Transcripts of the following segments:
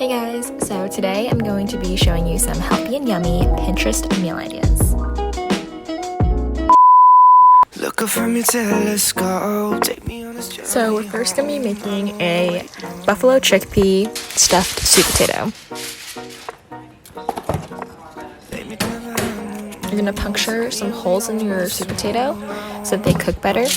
Hey guys, so today I'm going to be showing you some healthy and yummy Pinterest meal ideas. So we're first going to be making a buffalo chickpea stuffed sweet potato. You're going to puncture some holes in your sweet potato so that they cook better.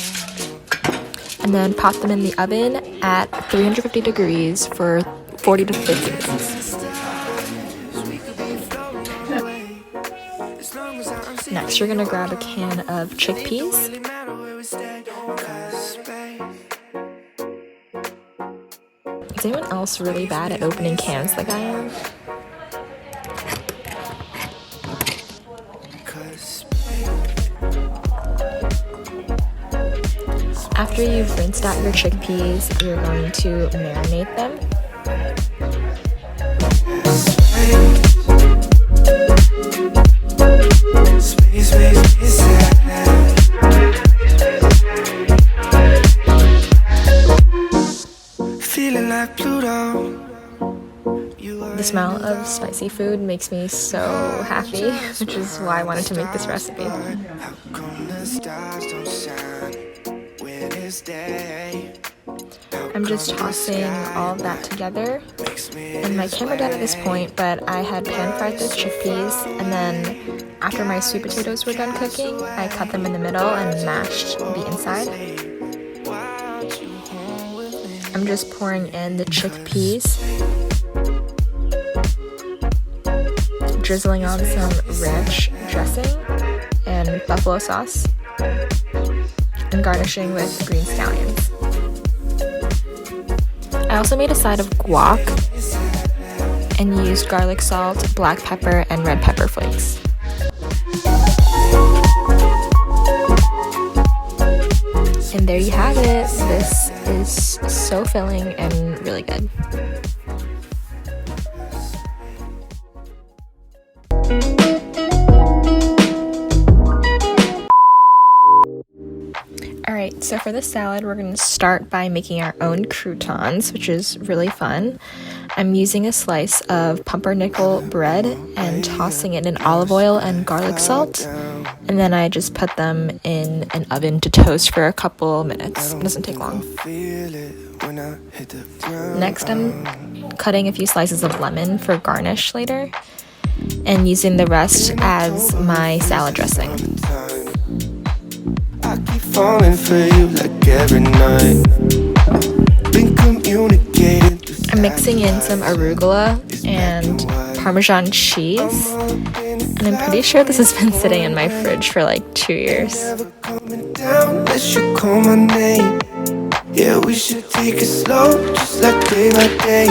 And then pop them in the oven at 350 degrees for 40 to 50 minutes. Next, you're going to grab a can of chickpeas. Is anyone else really bad at opening cans like I am? After you've rinsed out your chickpeas, you're going to marinate them. The smell of spicy food makes me so happy, which is why I wanted to make this recipe. I'm just tossing all of that together, and my camera died at this point, but I had pan-fried those chickpeas, and then after my sweet potatoes were done cooking, I cut them in the middle and mashed the inside. I'm just pouring in the chickpeas, drizzling on some ranch dressing and buffalo sauce, and garnishing with green scallions. I also made a side of guac and used garlic salt, black pepper, and red pepper flakes. And there you have it. This is so filling and really good. Alright, so for this salad, we're going to start by making our own croutons, which is really fun. I'm using a slice of pumpernickel bread and tossing it in olive oil and garlic salt. And then I just put them in an oven to toast for a couple minutes. It doesn't take long. Next, I'm cutting a few slices of lemon for garnish later, and using the rest as my salad dressing. I keep falling for you like every night. Been communicating. I'm mixing in some arugula and Parmesan cheese, and I'm pretty sure this has been sitting in my fridge for like 2 years. Yeah, we should take it slow, just like day by day,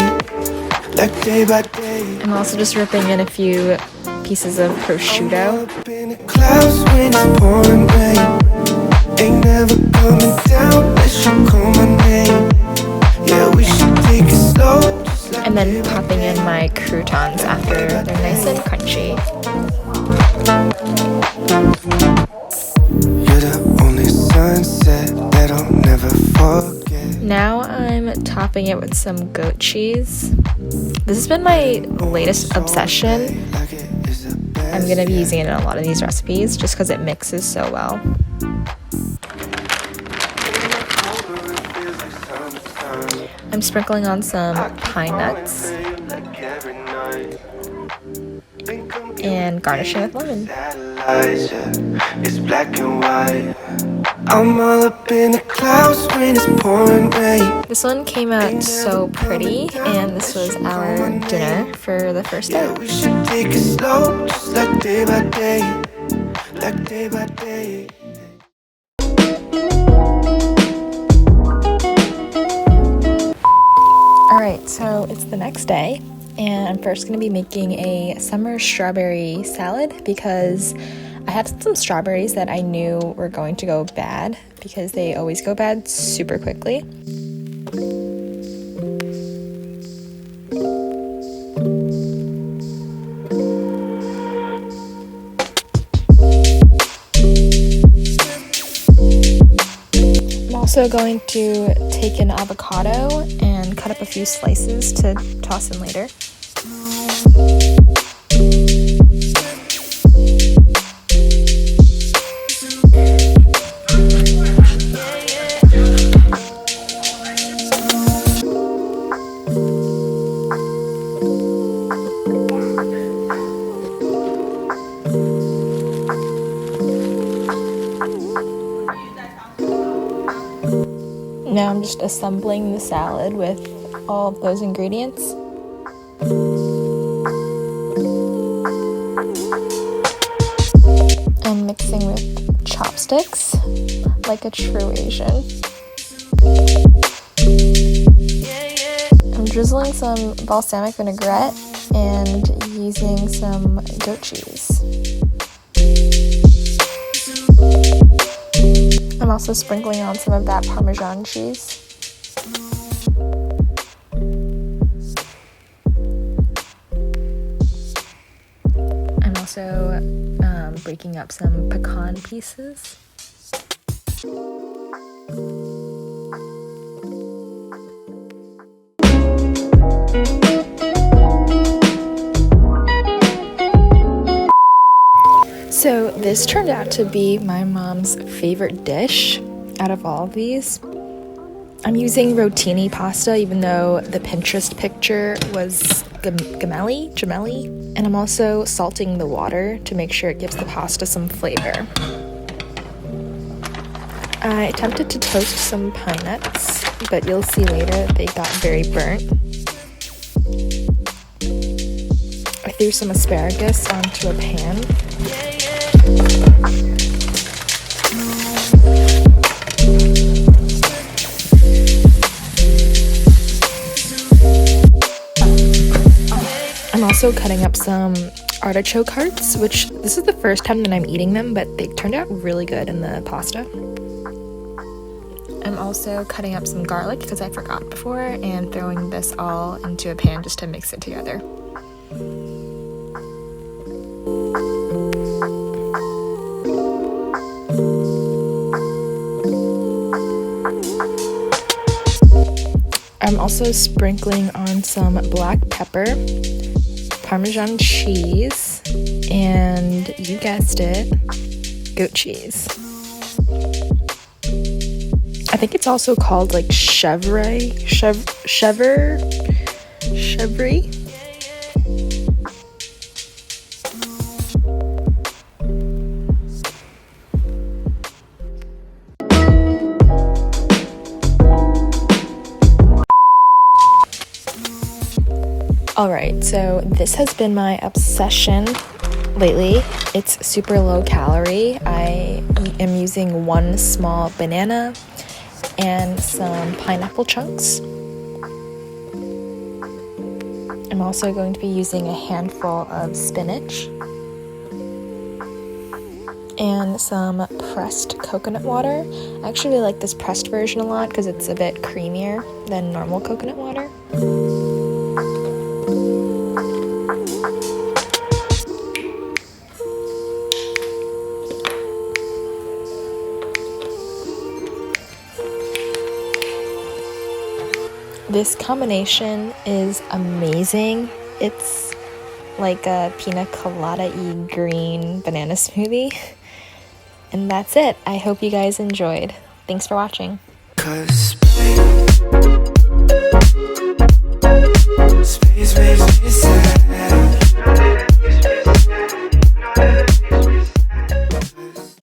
like day by day. I'm also just ripping in a few pieces of prosciutto. Ain't never coming down unless you call my name. Yeah, we should take it slow. And then popping in my croutons after they're nice and crunchy. You're the only sunset that I'll never forget. Now I'm topping it with some goat cheese. This has been my latest obsession. I'm gonna be using it in a lot of these recipes just because it mixes so well. I'm sprinkling on some pine nuts and garnishing with lemon. It's black and white. I'm all up in the clouds when it's pouring rain. This one came out so pretty, and this was our dinner for the first day. We should take it slow, just like day by day, like day by day. Alright, so it's the next day, and I'm first going to be making a summer strawberry salad because I had some strawberries that I knew were going to go bad because they always go bad super quickly. I'm also going to take an avocado and cut up a few slices to toss in later. Now I'm just assembling the salad with all of those ingredients. And mixing with chopsticks, like a true Asian. I'm drizzling some balsamic vinaigrette and using some goat cheese. I'm also sprinkling on some of that Parmesan cheese. I'm also breaking up some pecan pieces. So this turned out to be my mom's favorite dish out of all of these. I'm using rotini pasta, even though the Pinterest picture was gemelli, and I'm also salting the water to make sure it gives the pasta some flavor. I attempted to toast some pine nuts, but you'll see later they got very burnt. I threw some asparagus onto a pan. I'm also cutting up some artichoke hearts, which this is the first time that I'm eating them, but they turned out really good in the pasta. I'm also cutting up some garlic because I forgot before, and throwing this all into a pan just to mix it together. I'm also sprinkling on some black pepper, Parmesan cheese, and you guessed it, goat cheese. I think it's also called like chevre. Alright, so this has been my obsession lately. It's super low calorie. I am using one small banana and some pineapple chunks. I'm also going to be using a handful of spinach and some pressed coconut water. I actually like this pressed version a lot because it's a bit creamier than normal coconut water. This combination is amazing. It's like a pina colada-y green banana smoothie. And that's it. I hope you guys enjoyed. Thanks for watching. 'Cause